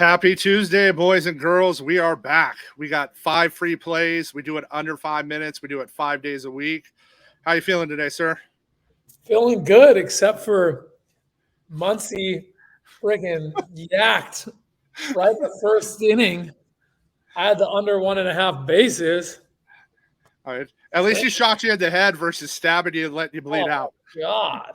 Happy Tuesday, boys and girls. We are back. We got 5 free plays. We do it under 5 minutes. We do it 5 days a week. How you feeling today, sir? Feeling good, except for Muncie friggin' yacked right the first inning. I had the under 1.5 bases. All right. At least he shot you in the head versus stabbing you and letting you bleed out. God.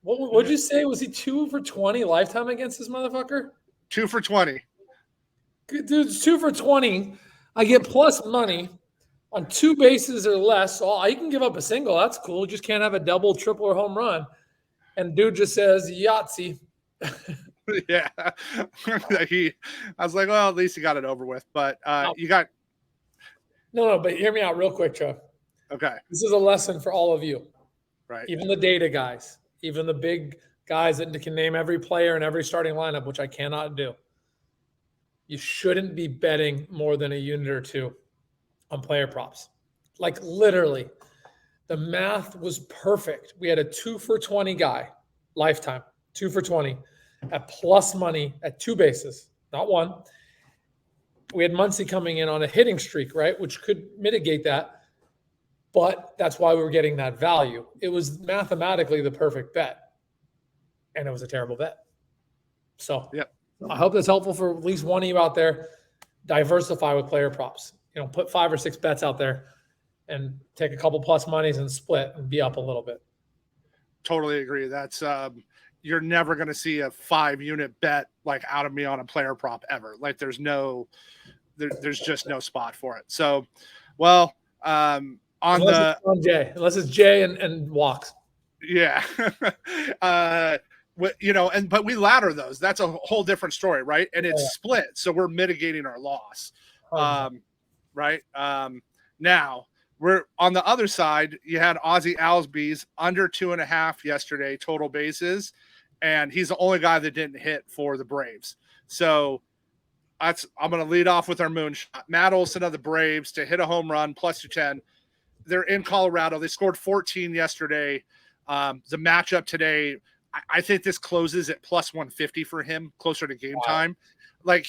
What'd you say? Was he 2 for 20 lifetime against this motherfucker? 2 for 20. Dude, it's 2 for 20. I get plus money on 2 bases or less. So I can give up a single. That's cool. You just can't have a double, triple, or home run. And dude just says Yahtzee. Yeah. I was like, well, at least he got it over with. But you got. No, but hear me out real quick, Joe. Okay. This is a lesson for all of you. Right. Even the data guys, even the big guys that can name every player and every starting lineup, which I cannot do. You shouldn't be betting more than a unit or two on player props. Like literally, the math was perfect. We had a 2 for 20 guy, lifetime, 2 for 20 at plus money at 2 bases, not 1. We had Muncie coming in on a hitting streak, right, which could mitigate that. But that's why we were getting that value. It was mathematically the perfect bet. And it was a terrible bet. So yep. I hope that's helpful for at least one of you out there. Diversify with player props. Put 5 or 6 bets out there and take a couple plus monies and split and be up a little bit. Totally agree. That's you're never going to see a 5-unit bet like out of me on a player prop ever. Like there's just no spot for it. So, well, unless it's Jay and walks. Yeah. But we ladder those. That's a whole different story, right? And it's split, so we're mitigating our loss. Right? Now we're on the other side. You had Ozzie Alsby's under 2.5 yesterday total bases, and he's the only guy that didn't hit for the Braves. So I'm going to lead off with our moonshot. Matt Olson of the Braves to hit a home run plus 210. They're in Colorado. They scored 14 yesterday. The matchup today, I think this closes at plus 150 for him, closer to game time. Like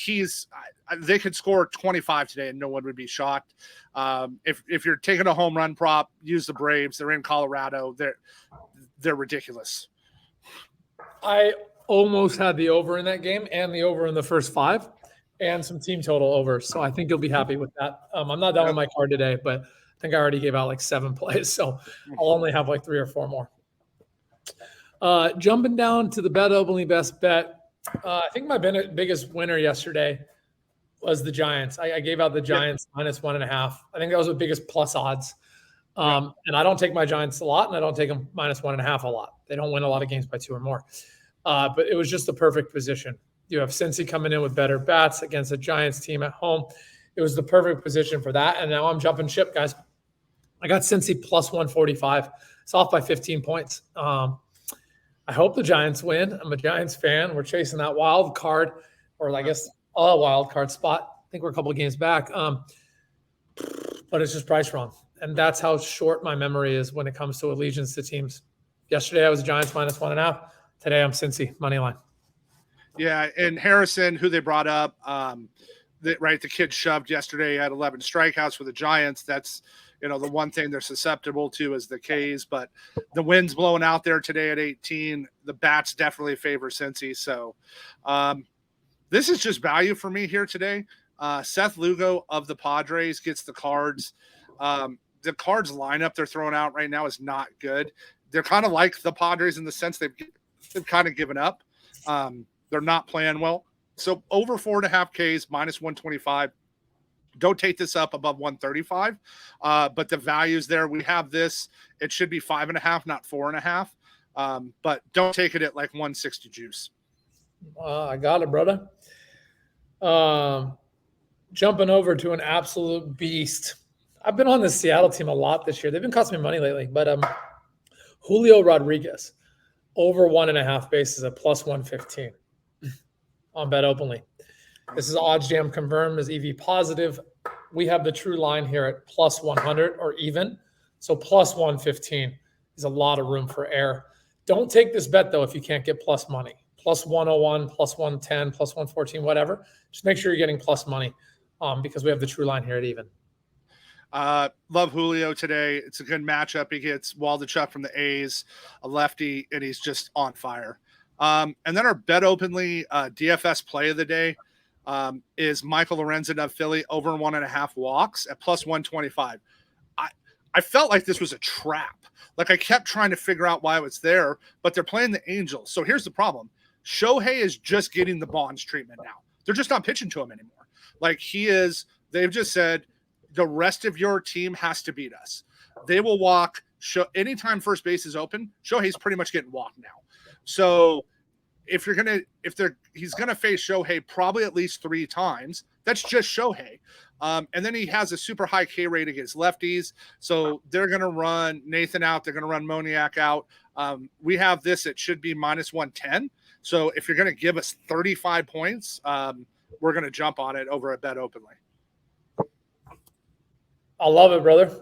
they could score 25 today and no one would be shocked. If you're taking a home run prop, use the Braves. They're in Colorado. They're ridiculous. I almost had the over in that game and the over in the first 5 and some team total over. So I think you'll be happy with that. I'm not done with my card today, but I think I already gave out like 7 plays. So I'll only have like 3 or 4 more. Jumping down to the BetOpenly BestBet. I think my biggest winner yesterday was the Giants. I gave out the Giants minus 1.5. I think that was the biggest plus odds. And I don't take my Giants a lot, and I don't take them minus 1.5 a lot. They don't win a lot of games by 2 or more. But it was just the perfect position. You have Cincy coming in with better bats against a Giants team at home. It was the perfect position for that. And now I'm jumping ship, guys. I got Cincy plus 145. It's off by 15 points. I hope the Giants win. I'm a Giants fan. We're chasing that wild card, or I guess a wild card spot. I think we're a couple of games back. But it's just priced wrong. And that's how short my memory is when it comes to allegiance to teams. Yesterday, I was Giants minus 1.5. Today, I'm Cincy, money line. Yeah, and Harrison, who they brought up, the kid shoved yesterday at 11 strikeouts for the Giants. That's, the one thing they're susceptible to is the Ks, but the wind's blowing out there today at 18. The bats definitely favor Cincy. So this is just value for me here today. Seth Lugo of the Padres gets the Cards. The Cards lineup they're throwing out right now is not good. They're kind of like the Padres in the sense they've kind of given up. They're not playing well. So over 4.5 Ks, minus 125. Don't take this up above 135. But the values there, we have this. It should be 5.5, not 4.5. But don't take it at like 160 juice. I got it, brother. Jumping over to an absolute beast. I've been on the Seattle team a lot this year. They've been costing me money lately. But Julio Rodrigues, over 1.5 bases at plus 115 on BetOpenly. This is OddsJam confirmed as EV positive. We have the true line here at plus 100 or even. So plus 115 is a lot of room for error. Don't take this bet, though, if you can't get plus money. plus 101, plus 110, plus 114, whatever. Just make sure you're getting plus money because we have the true line here at even. Love Julio today. It's a good matchup. He gets Waldichuk from the A's, a lefty, and he's just on fire. And then our BetOpenly DFS play of the day is Michael Lorenzen of Philly over 1.5 walks at plus 125. I felt like this was a trap. Like I kept trying to figure out why it was there, but they're playing the Angels. So here's the problem. Shohei is just getting the Bonds treatment now. They're just not pitching to him anymore. Like they've just said the rest of your team has to beat us. They will walk. Anytime first base is open, Shohei's pretty much getting walked now. So he's gonna face Shohei probably at least 3 times. That's just Shohei. And then he has a super high K rate against lefties. So they're going to run Nathan out. They're going to run Moniak out. We have this. It should be minus 110. So if you're going to give us 35 points, we're going to jump on it over at BetOpenly. I love it, brother.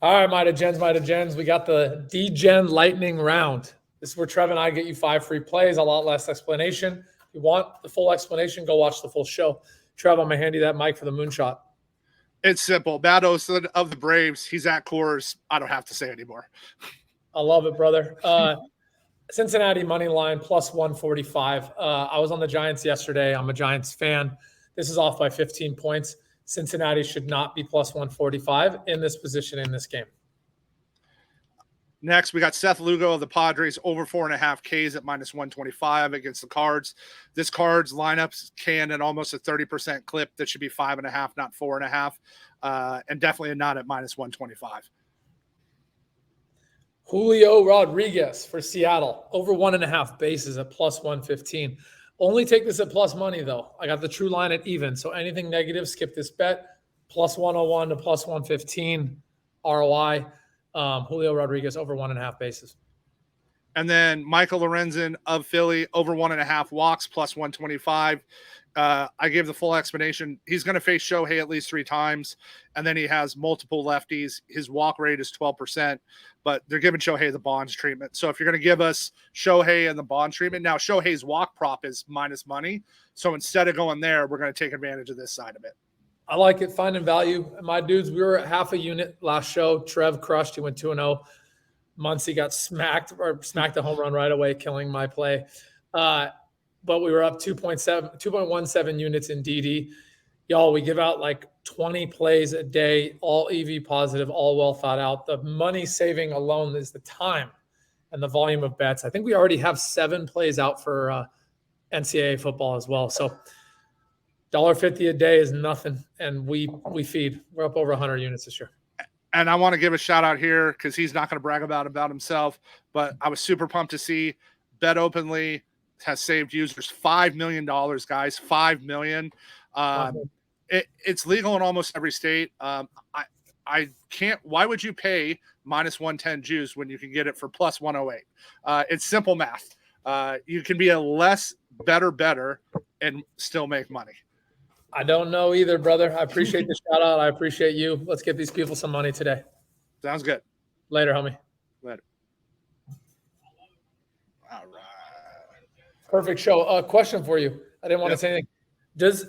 All right, Mighty Gens. We got the D-Gen lightning round. This is where Trev and I get you 5 free plays, a lot less explanation. If you want the full explanation, go watch the full show. Trev, I'm going to hand you that mic for the moonshot. It's simple. Matt Olson of the Braves. He's at Coors. I don't have to say anymore. I love it, brother. Cincinnati money line plus 145. I was on the Giants yesterday. I'm a Giants fan. This is off by 15 points. Cincinnati should not be plus 145 in this position in this game. Next, we got Seth Lugo of the Padres over 4.5 Ks at minus 125 against the Cards. This Cards lineups can at almost a 30% clip. That should be 5.5, not 4.5, and definitely not at minus 125. Julio Rodrigues for Seattle over 1.5 bases at plus 115. Only take this at plus money though. I got the true line at even. So anything negative, skip this bet. Plus 101 to plus 115 ROI. Julio Rodrigues over 1.5 bases. And then Michael Lorenzen of Philly over 1.5 walks plus 125. I gave the full explanation. He's going to face Shohei at least 3 times, and then he has multiple lefties. His walk rate is 12%, but they're giving Shohei the Bonds treatment. So if you're going to give us Shohei and the Bonds treatment, now Shohei's walk prop is minus money. So instead of going there, we're going to take advantage of this side of it. I like it. Finding value. My dudes, we were at half a unit last show. Trev crushed. He went 2-0. Muncie got smacked a home run right away, killing my play. But we were up 2.17 units in DD. Y'all, we give out like 20 plays a day, all EV positive, all well thought out. The money saving alone is the time and the volume of bets. I think we already have 7 plays out for NCAA football as well. So $1.50 a day is nothing, and we feed. We're up over 100 units this year. And I want to give a shout out here because he's not going to brag about himself, but I was super pumped to see BetOpenly has saved users $5 million, guys. $5 million. It's legal in almost every state. I can't. Why would you pay minus 110 juice when you can get it for plus 108? It's simple math. You can be a less better and still make money. I don't know either, brother. I appreciate the shout out. I appreciate you. Let's get these people some money today. Sounds good. Later, homie. Later. All right. Perfect show. Question for you. I didn't want to say anything. Does